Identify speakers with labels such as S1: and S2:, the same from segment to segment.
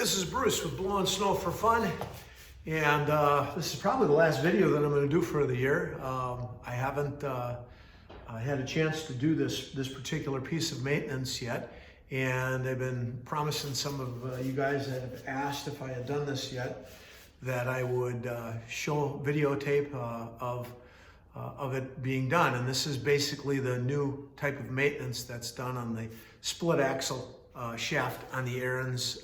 S1: This is Bruce with Blowing Snow for Fun, and this is probably the last video that I'm going to do for the year. I haven't had a chance to do this particular piece of maintenance yet, and I've been promising some of you guys that have asked if I had done this yet that I would show videotape of it being done. And this is basically the new type of maintenance that's done on the split axle shaft on the Ariens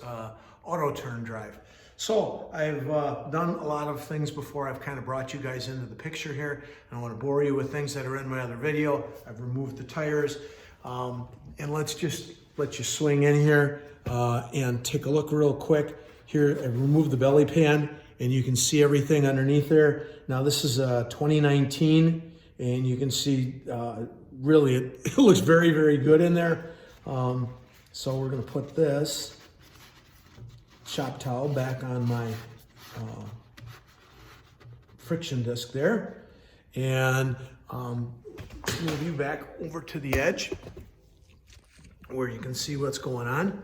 S1: Auto Turn drive. So I've done a lot of things before. I've kind of brought you guys into the picture here. I don't want to bore you with things that are in my other video. I've removed the tires, and let's just let you swing in here and take a look real quick. Here, I've removed the belly pan, and you can see everything underneath there. Now this is 2019, and you can see really it looks very, very good in there. So we're going to put this shop towel back on my friction disc there, and move you back over to the edge where you can see what's going on,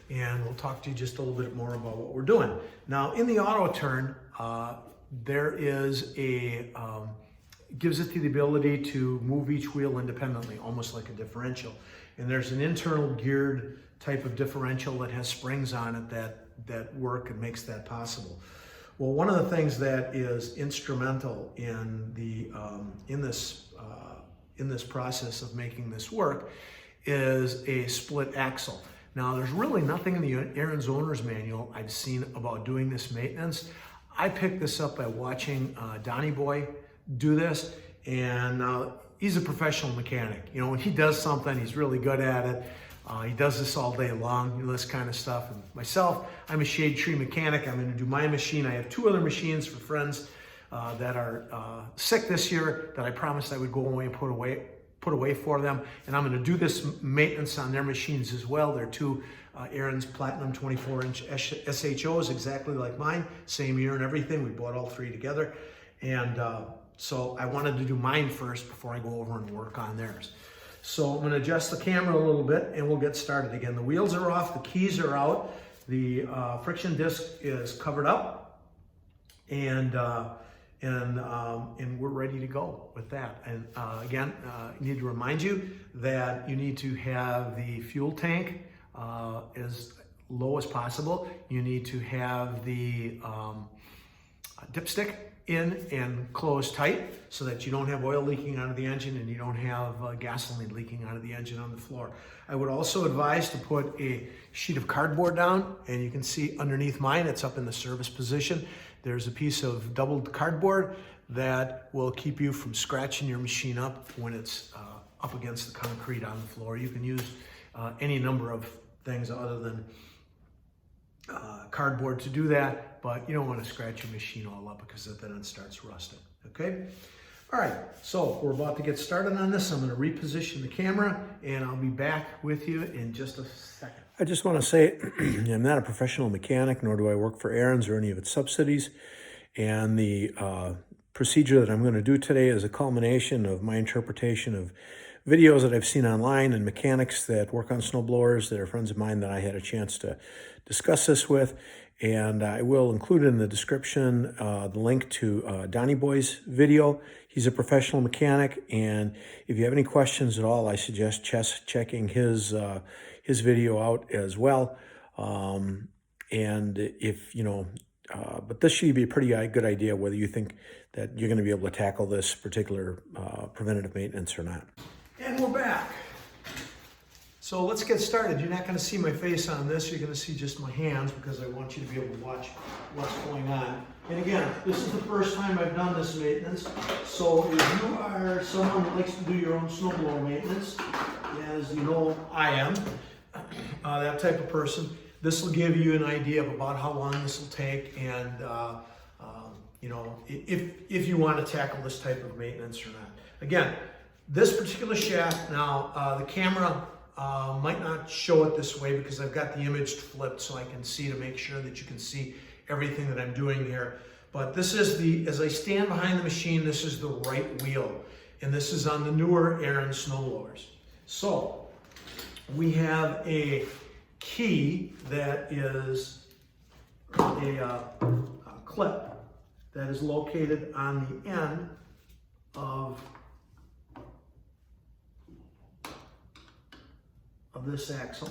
S1: and we'll talk to you just a little bit more about what we're doing. Now in the Auto Turn, there is a gives it the ability to move each wheel independently, almost like a differential. And there's an internal geared type of differential that has springs on it that work and makes that possible. Well, one of the things that is instrumental in the in this process of making this work is a split axle. Now, there's really nothing in the Ariens owner's manual I've seen about doing this maintenance. I picked this up by watching Donnie Boy do this, and he's a professional mechanic. You know, when he does something, he's really good at it. He does this all day long, you know, this kind of stuff. And myself, I'm a shade tree mechanic. I'm going to do my machine. I have two other machines for friends that are sick this year that I promised I would go away and put away for them. And I'm going to do this maintenance on their machines as well. They're two Ariens Platinum 24-inch SHOs, exactly like mine, same year and everything. We bought all three together. And so I wanted to do mine first before I go over and work on theirs. So I'm going to adjust the camera a little bit and we'll get started again. The wheels are off, the keys are out, the friction disc is covered up, and we're ready to go with that. And again, I need to remind you that you need to have the fuel tank as low as possible. You need to have the dipstick in and closed tight so that you don't have oil leaking out of the engine and you don't have gasoline leaking out of the engine on the floor. I would also advise to put a sheet of cardboard down, and you can see underneath mine, it's up in the service position. There's a piece of doubled cardboard that will keep you from scratching your machine up when it's up against the concrete on the floor. You can use any number of things other than cardboard to do that, but you don't want to scratch your machine all up because then it starts rusting, okay? All right, so we're about to get started on this. I'm going to reposition the camera, and I'll be back with you in just a second. I just want to say I'm not a professional mechanic, nor do I work for Ariens or any of its subsidies, and the procedure that I'm going to do today is a culmination of my interpretation of videos that I've seen online and mechanics that work on snowblowers that are friends of mine that I had a chance to discuss this with. And I will include in the description the link to Donnie Boy's video. He's a professional mechanic, and if you have any questions at all, I suggest checking his video out as well. And if, you know, but this should be a pretty good idea whether you think that you're going to be able to tackle this particular preventative maintenance or not. And we're back. So let's get started. You're not going to see my face on this. You're going to see just my hands because I want you to be able to watch what's going on. And again, this is the first time I've done this maintenance. So if you are someone that likes to do your own snowblower maintenance, as you know I am, that type of person, this will give you an idea of about how long this will take, and you know, if you want to tackle this type of maintenance or not. Again, this particular shaft, now the camera might not show it this way because I've got the image flipped so I can see to make sure that you can see everything that I'm doing here. But this is as I stand behind the machine, this is the right wheel. And this is on the newer Ariens snowblowers. So we have a key that is a clip that is located on the end of this axle,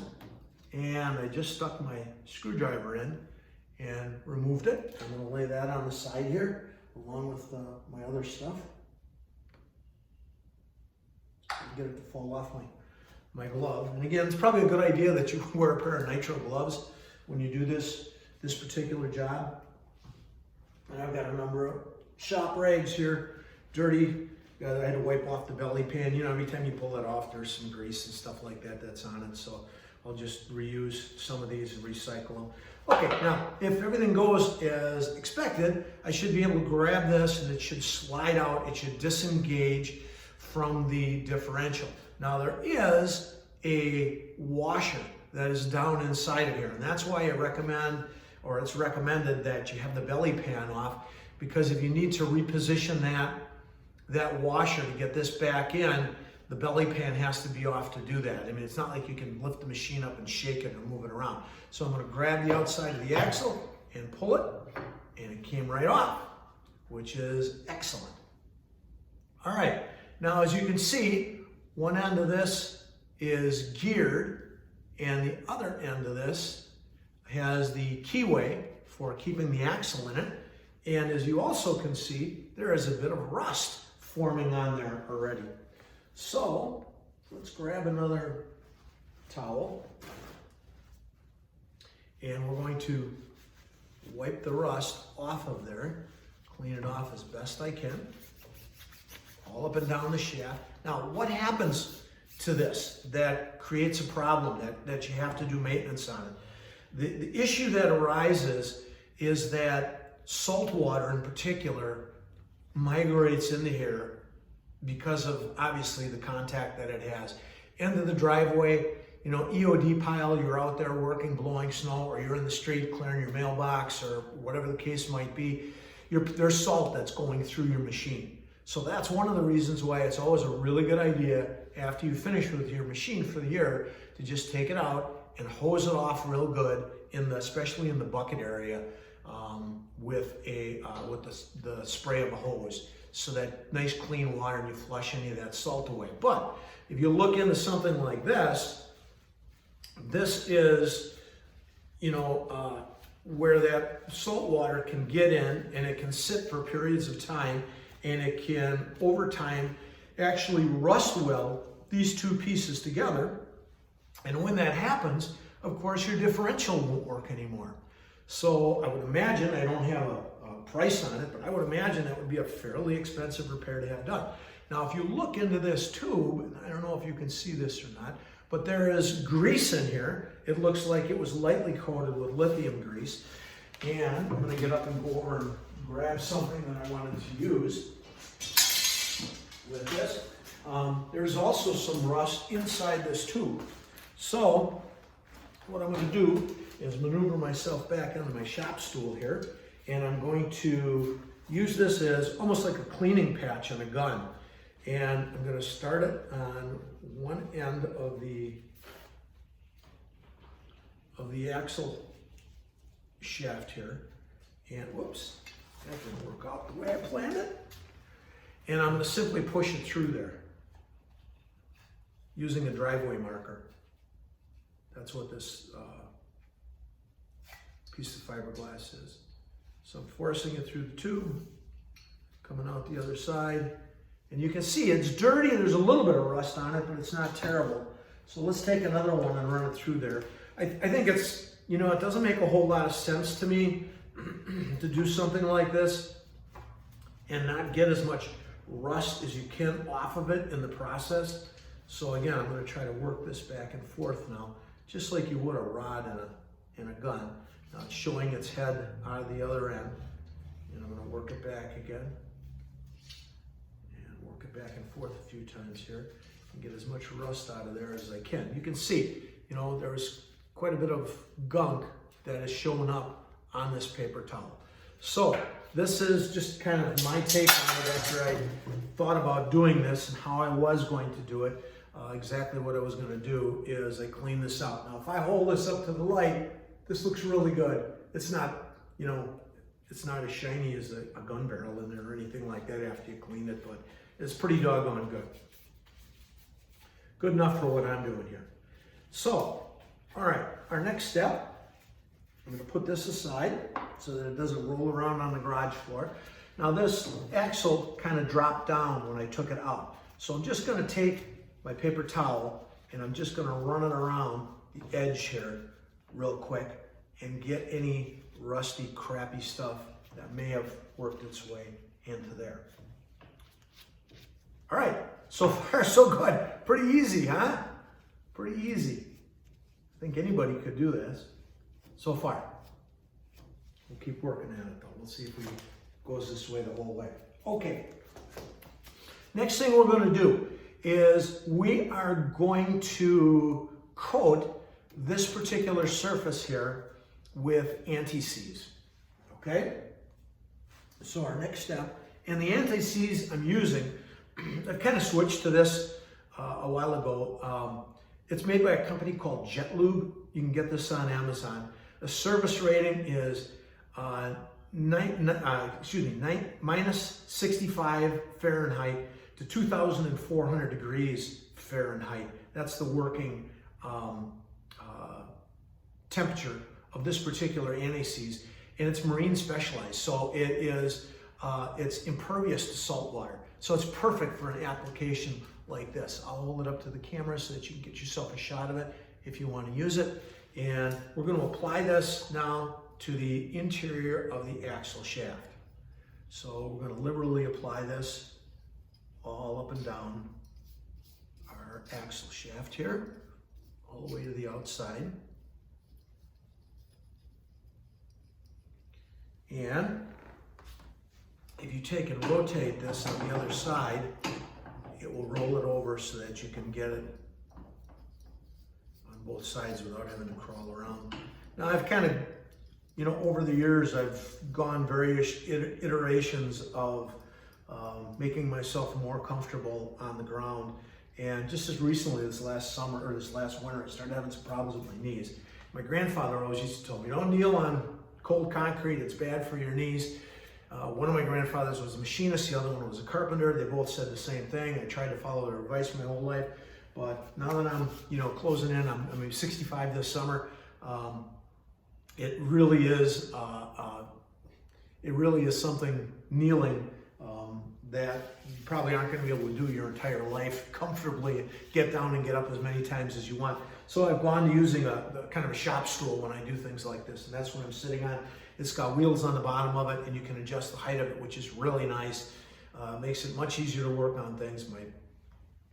S1: and I just stuck my screwdriver in and removed it. I'm going to lay that on the side here along with my other stuff. Get it to fall off my glove. And again, it's probably a good idea that you wear a pair of nitro gloves when you do this particular job. And I've got a number of shop rags here, dirty. I had to wipe off the belly pan. You know, every time you pull it off, there's some grease and stuff like that that's on it. So I'll just reuse some of these and recycle them. Okay, now, if everything goes as expected, I should be able to grab this and it should slide out. It should disengage from the differential. Now, there is a washer that is down inside of here, and that's why I recommend, or it's recommended, that you have the belly pan off, because if you need to reposition that washer to get this back in, the belly pan has to be off to do that. I mean, it's not like you can lift the machine up and shake it or move it around. So I'm going to grab the outside of the axle and pull it, and it came right off, which is excellent. All right, now as you can see, one end of this is geared, and the other end of this has the keyway for keeping the axle in it. And as you also can see, there is a bit of rust forming on there already. So let's grab another towel, and we're going to wipe the rust off of there, clean it off as best I can, all up and down the shaft. Now, what happens to this that creates a problem that you have to do maintenance on it? The issue that arises is that salt water in particular migrates into here because of obviously the contact that it has. End of the driveway, you know, EOD pile, you're out there working, blowing snow, or you're in the street clearing your mailbox or whatever the case might be, there's salt that's going through your machine. So that's one of the reasons why it's always a really good idea after you finish with your machine for the year to just take it out and hose it off real good, especially in the bucket area, with the spray of a hose, so that nice clean water, and you flush any of that salt away. But if you look into something like this is, you know, where that salt water can get in, and it can sit for periods of time, and it can, over time, actually rust weld these two pieces together. And when that happens, of course, your differential won't work anymore. So I would imagine, I don't have a price on it, but I would imagine that would be a fairly expensive repair to have done. Now, if you look into this tube, and I don't know if you can see this or not, but there is grease in here. It looks like it was lightly coated with lithium grease. And I'm going to get up and go over and grab something that I wanted to use with this. There's also some rust inside this tube. So what I'm going to do is maneuver myself back onto my shop stool here, and I'm going to use this as almost like a cleaning patch on a gun. And I'm going to start it on one end of the axle shaft here. And whoops, that didn't work out the way I planned it. And I'm going to simply push it through there using a driveway marker. That's what this piece of fiberglass is. So I'm forcing it through the tube, coming out the other side. And you can see it's dirty. There's a little bit of rust on it, but it's not terrible. So let's take another one and run it through there. I think it's, you know, it doesn't make a whole lot of sense to me to do something like this and not get as much rust as you can off of it in the process. So again, I'm going to try to work this back and forth now, just like you would a rod in a gun. Now it's showing its head out of the other end, and I'm going to work it back again, and work it back and forth a few times here, and get as much rust out of there as I can. You can see, you know, there's quite a bit of gunk that has shown up on this paper towel. So this is just kind of my take on it after I thought about doing this and how I was going to do it. Exactly what I was going to do is I clean this out. Now, if I hold this up to the light, this looks really good. It's not you know, it's not as shiny as a gun barrel in there or anything like that after you clean it, but it's pretty doggone good. Good enough for what I'm doing here. So, all right, our next step, I'm gonna put this aside so that it doesn't roll around on the garage floor. Now this axle kind of dropped down when I took it out. So I'm just gonna take my paper towel and I'm just gonna run it around the edge here real quick and get any rusty, crappy stuff that may have worked its way into there. All right, so far so good. Pretty easy, huh? Pretty easy. I think anybody could do this so far. We'll keep working at it though. We'll see if it goes this way the whole way. Okay. Next thing we're going to do is we are going to coat this particular surface here with anti-seize. Okay? So our next step, and the anti-seize I'm using, I've kind of switched to this a while ago. It's made by a company called Jet Lube. You can get this on Amazon. The service rating is minus 65 Fahrenheit to 2,400 degrees Fahrenheit. That's the working temperature of this particular anti-seize, and it's marine specialized. So it is, it's impervious to salt water. So it's perfect for an application like this. I'll hold it up to the camera so that you can get yourself a shot of it if you want to use it. And we're going to apply this now to the interior of the axle shaft. So we're going to liberally apply this all up and down our axle shaft here, all the way to the outside. And if you take and rotate this on the other side, it will roll it over so that you can get it on both sides without having to crawl around. Now I've kind of, you know, over the years I've gone various iterations of making myself more comfortable on the ground. And just as recently, this last summer or this last winter, I started having some problems with my knees. My grandfather always used to tell me, don't kneel on cold concrete, it's bad for your knees. One of my grandfathers was a machinist, the other one was a carpenter. They both said the same thing. I tried to follow their advice my whole life, but now that I'm, you know, closing in, I'm 65 this summer. It really is something, kneeling, that you probably aren't going to be able to do your entire life comfortably, get down and get up as many times as you want. So I've gone to using a kind of a shop stool when I do things like this, and that's what I'm sitting on. It's got wheels on the bottom of it, and you can adjust the height of it, which is really nice. Makes it much easier to work on things. My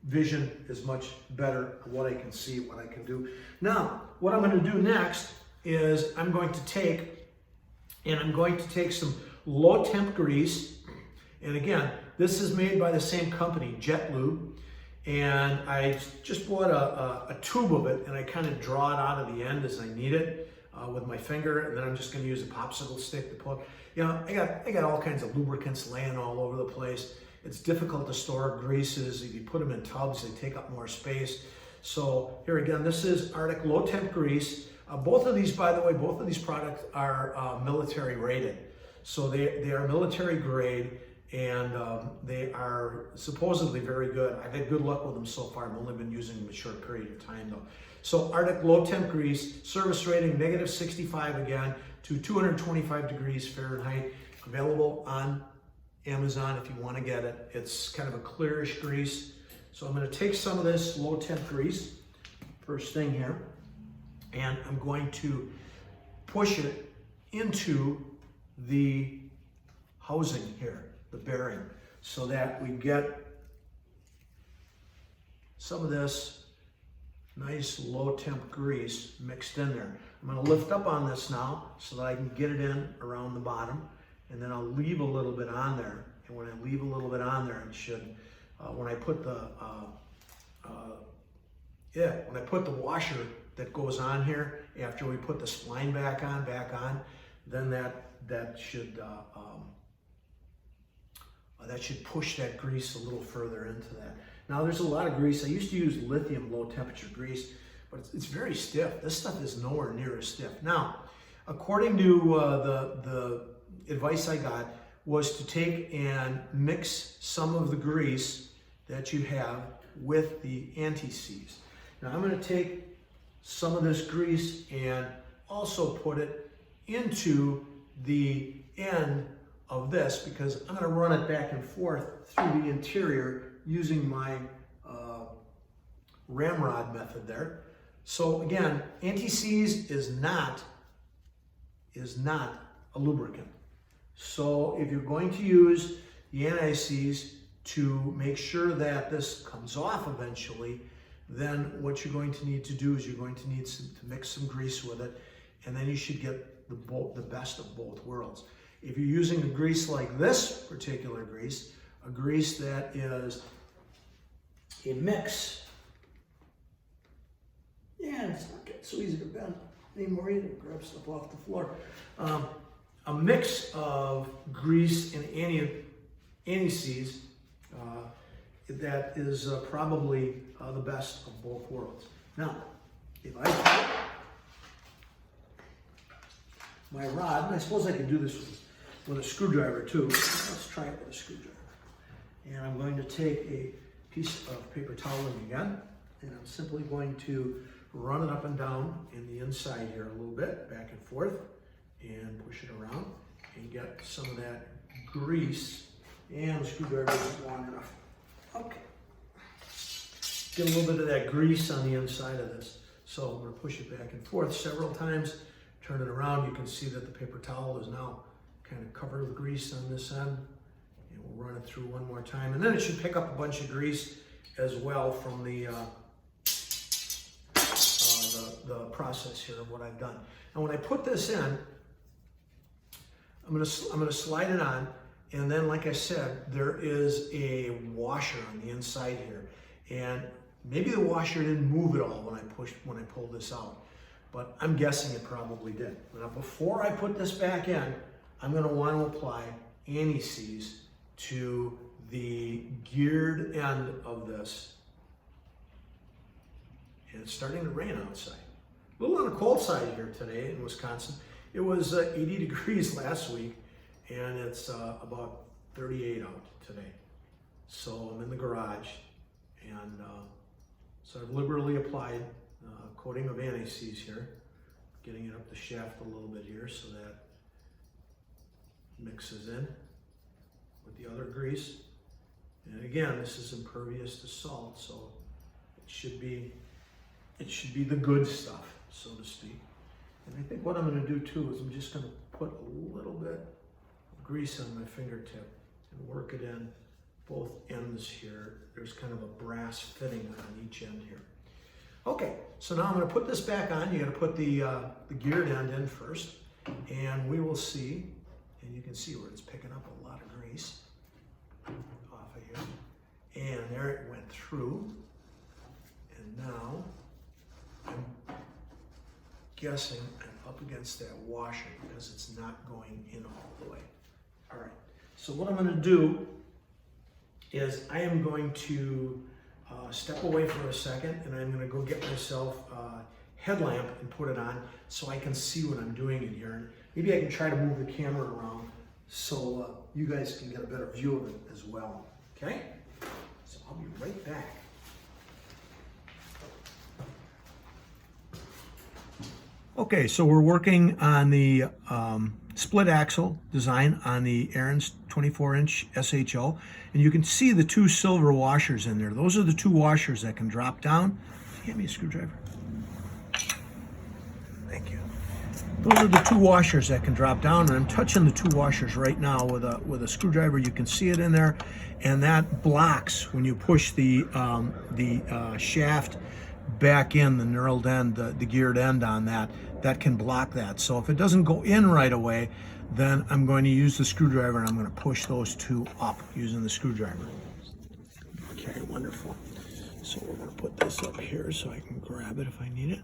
S1: vision is much better of what I can see, what I can do. Now, what I'm going to do next is I'm going to take some low temp grease, and again, this is made by the same company, Jet Lube, and I just bought a tube of it, and I kind of draw it out of the end as I need it with my finger, and then I'm just going to use a popsicle stick to pull. You know, I got all kinds of lubricants laying all over the place. It's difficult to store greases. If you put them in tubs, they take up more space. So here again, this is Arctic low temp grease. Both of these, by the way, both of these products are military rated. So they are military grade, and they are supposedly very good. I've had good luck with them so far. I've only been using them a short period of time though. So Arctic low temp grease, service rating negative 65 again to 225 degrees Fahrenheit. Available on Amazon if you want to get it. It's kind of a clearish grease. So I'm going to take some of this low temp grease, first thing here, and I'm going to push it into the housing here, the bearing, so that we get some of this nice low temp grease mixed in there. I'm going to lift up on this now so that I can get it in around the bottom, and then I'll leave a little bit on there. And when I leave a little bit on there, it should, when I put the washer that goes on here after we put the spline back on, then that should push that grease a little further into that. Now there's a lot of grease. I used to use lithium low temperature grease, but it's very stiff. This stuff is nowhere near as stiff. Now, According to the advice I got was to take and mix some of the grease that you have with the anti-seize. Now I'm going to take some of this grease and also put it into the end of this, because I'm going to run it back and forth through the interior using my ramrod method there. So again, anti-seize is not a lubricant. So if you're going to use the anti-seize to make sure that this comes off eventually, then what you're going to need to do is you're going to need to mix some grease with it, and then you should get the best of both worlds. If you're using a grease like this particular grease, a grease that is a mix, yeah, it's not getting so easy to bend anymore either. Grab stuff off the floor. A mix of grease and anti-seize that is probably the best of both worlds. Now, if I take my rod, and I suppose I could do this with a screwdriver too. Let's try it with a screwdriver. And I'm going to take a piece of paper toweling again, and I'm simply going to run it up and down in the inside here a little bit, back and forth, and push it around and get some of that grease, and the screwdriver isn't long enough. Okay. Get a little bit of that grease on the inside of this. So I'm going to push it back and forth several times, turn it around. You can see that the paper towel is now kind of covered with grease on this end. And we'll run it through one more time. And then it should pick up a bunch of grease as well from the process here of what I've done. And when I put this in, I'm gonna slide it on, and then like I said, there is a washer on the inside here, and maybe the washer didn't move at all when I pulled this out, but I'm guessing it probably did. Now before I put this back in, I'm gonna want to apply anti-seize to the geared end of this, and it's starting to rain outside. A little on the cold side here today in Wisconsin. It was 80 degrees last week, and it's about 38 out today. So I'm in the garage, and so I've liberally applied a coating of anti-seize here, getting it up the shaft a little bit here so that mixes in with the other grease. And again, this is impervious to salt, so it should be the good stuff, so to speak. And I think what I'm going to do too is I'm just going to put a little bit of grease on my fingertip and work it in both ends here. There's kind of a brass fitting on each end here. Okay, so now I'm going to put this back on. You got to put the geared end in first, and we will see, and you can see where it's picking up a lot of grease off of here. And there it went through, and now I'm guessing I'm up against that washer because it's not going in all the way. All right, so what I'm going to do is I am going to step away for a second, and I'm going to go get myself a headlamp and put it on so I can see what I'm doing in here. And maybe I can try to move the camera around so you guys can get a better view of it as well. Okay? So I'll be right back. Okay, so we're working on the split axle design on the Ariens 24-inch SHO, and you can see the two silver washers in there. Those are the two washers that can drop down. Hand me a screwdriver. Thank you. Those are the two washers that can drop down, and I'm touching the two washers right now with a screwdriver. You can see it in there, and that blocks when you push the shaft back in, the knurled end, the geared end on that can block that. So if it doesn't go in right away, then I'm going to use the screwdriver and I'm going to push those two up using the screwdriver. Okay, wonderful. So we're going to put this up here so I can grab it if I need it.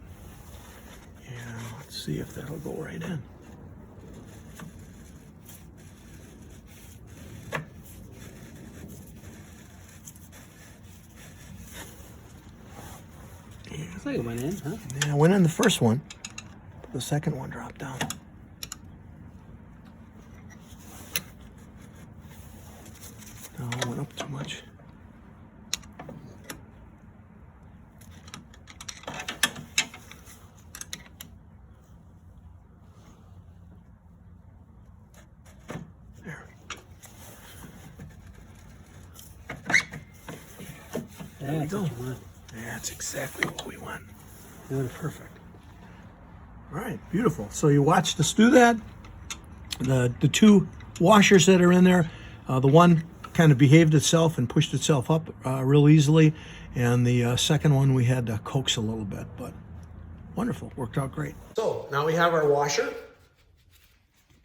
S1: And let's see if that'll go right in.
S2: Looks like it went in, huh?
S1: Yeah, it went in the first one. The second one dropped down. too much. There. There we go. That's exactly what we want. Really perfect. All right, beautiful. So you watched us do that. The two washers that are in there, the one kind of behaved itself and pushed itself up real easily, and the second one we had to coax a little bit, but wonderful, worked out great. So now we have our washer,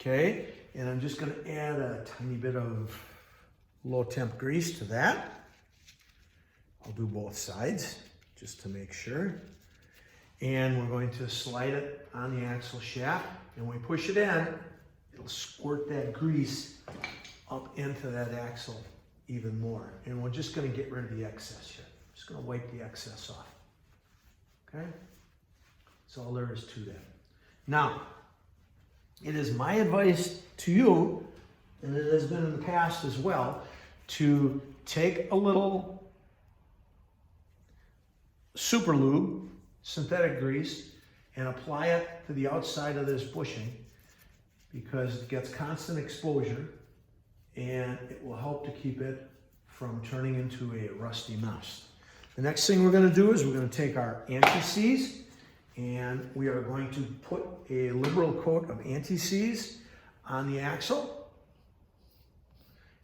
S1: okay, and I'm just going to add a tiny bit of low temp grease to that. I'll do both sides just to make sure. And we're going to slide it on the axle shaft, and when we push it in, it'll squirt that grease up into that axle even more. And we're just going to get rid of the excess here. Just going to wipe the excess off. Okay? That's all there is to that. Now, it is my advice to you, and it has been in the past as well, to take a little super lube, synthetic grease, and apply it to the outside of this bushing, because it gets constant exposure and it will help to keep it from turning into a rusty mess. The next thing we're going to do is we're going to take our anti-seize and we are going to put a liberal coat of anti-seize on the axle.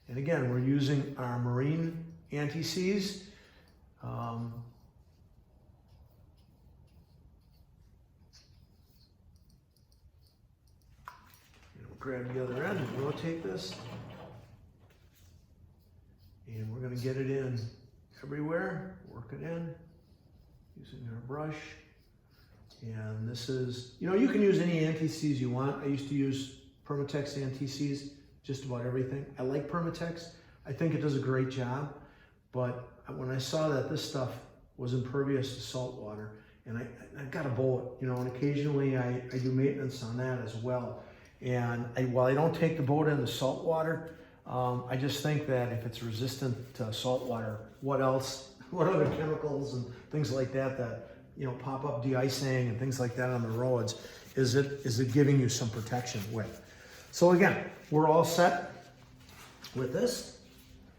S1: And again, we're using our marine anti-seize. Grab the other end and rotate this. And we're going to get it in everywhere, work it in using our brush. And this is, you know, you can use any anti-seize you want. I used to use Permatex anti-seize just about everything. I like Permatex. I think it does a great job. But when I saw that this stuff was impervious to salt water, and I got a bullet, you know, and occasionally I do maintenance on that as well. And while I don't take the boat into salt water, I just think that if it's resistant to salt water, what else? What other chemicals and things like that you know, pop up de-icing and things like that on the roads, is it giving you some protection with? So again, we're all set with this.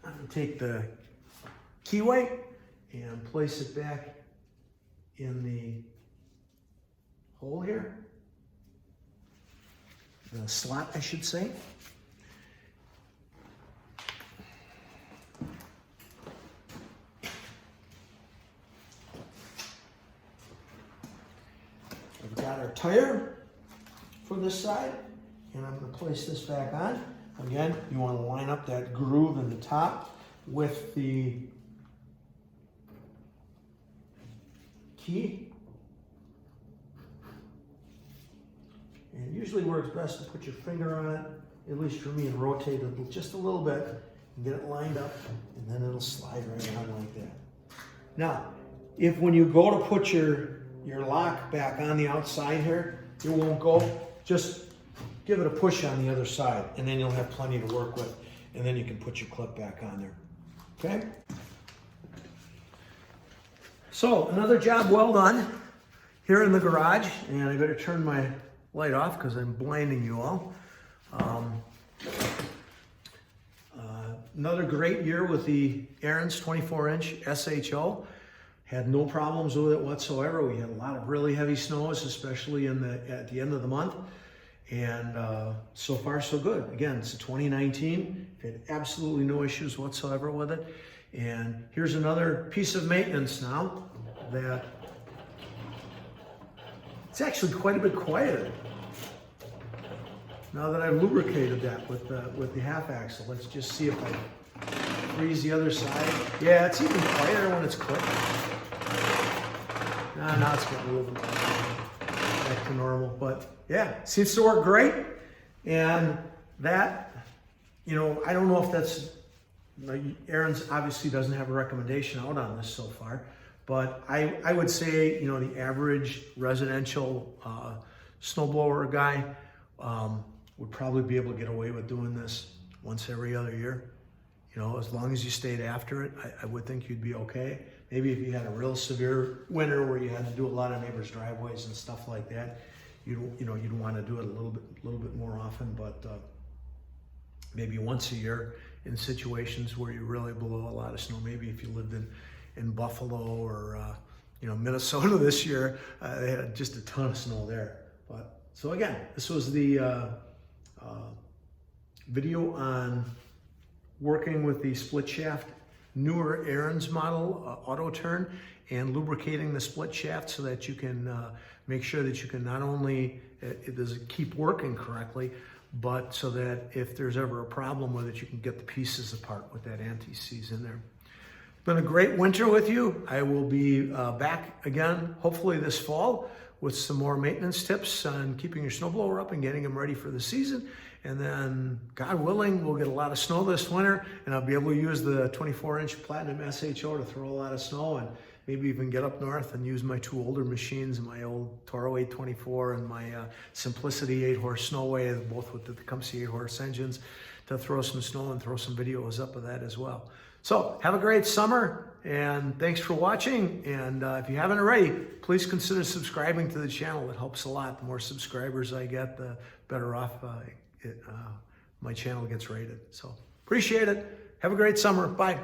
S1: I'm going to take the keyway and place it back in the hole here. The slot, I should say. We've got our tire for this side, and I'm going to place this back on. Again, you want to line up that groove in the top with the key. And it usually works best to put your finger on it, at least for me, and rotate it just a little bit and get it lined up, and then it'll slide right on like that. Now, if when you go to put your lock back on the outside here, it won't go, just give it a push on the other side, and then you'll have plenty to work with, and then you can put your clip back on there. Okay? So, another job well done here in the garage, and I better turn my light off because I'm blinding you all. Another great year with the Ariens 24-inch SHO. Had no problems with it whatsoever. We had a lot of really heavy snows, especially at the end of the month. And so far, so good. Again, it's a 2019. Had absolutely no issues whatsoever with it. And here's another piece of maintenance now that it's actually quite a bit quieter now that I've lubricated that with the half axle. Let's just see if I freeze the other side. Yeah, it's even quieter when it's clipped. Now it's getting a little bit back to normal. But yeah, seems to work great. And that, you know, I don't know if that's, Ariens obviously doesn't have a recommendation out on this so far, but I would say, you know, the average residential snowblower guy would probably be able to get away with doing this once every other year. You know, as long as you stayed after it, I would think you'd be okay. Maybe if you had a real severe winter where you had to do a lot of neighbors' driveways and stuff like that, you'd want to do it a little bit more often, but maybe once a year in situations where you really blow a lot of snow. Maybe if you lived in Buffalo or Minnesota this year, they had just a ton of snow there. But so again, this was the video on working with the split shaft newer Ariens model Auto Turn and lubricating the split shaft so that you can make sure that you can not only does it keep working correctly, but so that if there's ever a problem with it, you can get the pieces apart with that anti-seize in there. It's been a great winter with you. I will be back again, hopefully this fall, with some more maintenance tips on keeping your snowblower up and getting them ready for the season. And then, God willing, we'll get a lot of snow this winter, and I'll be able to use the 24-inch Platinum SHO to throw a lot of snow, and maybe even get up north and use my two older machines, my old Toro 824 and my Simplicity 8-horse Snowway, both with the Tecumseh 8-horse engines, to throw some snow and throw some videos up of that as well. So have a great summer, and thanks for watching. And if you haven't already, please consider subscribing to the channel. It helps a lot. The more subscribers I get, the better off my channel gets rated. So appreciate it. Have a great summer. Bye.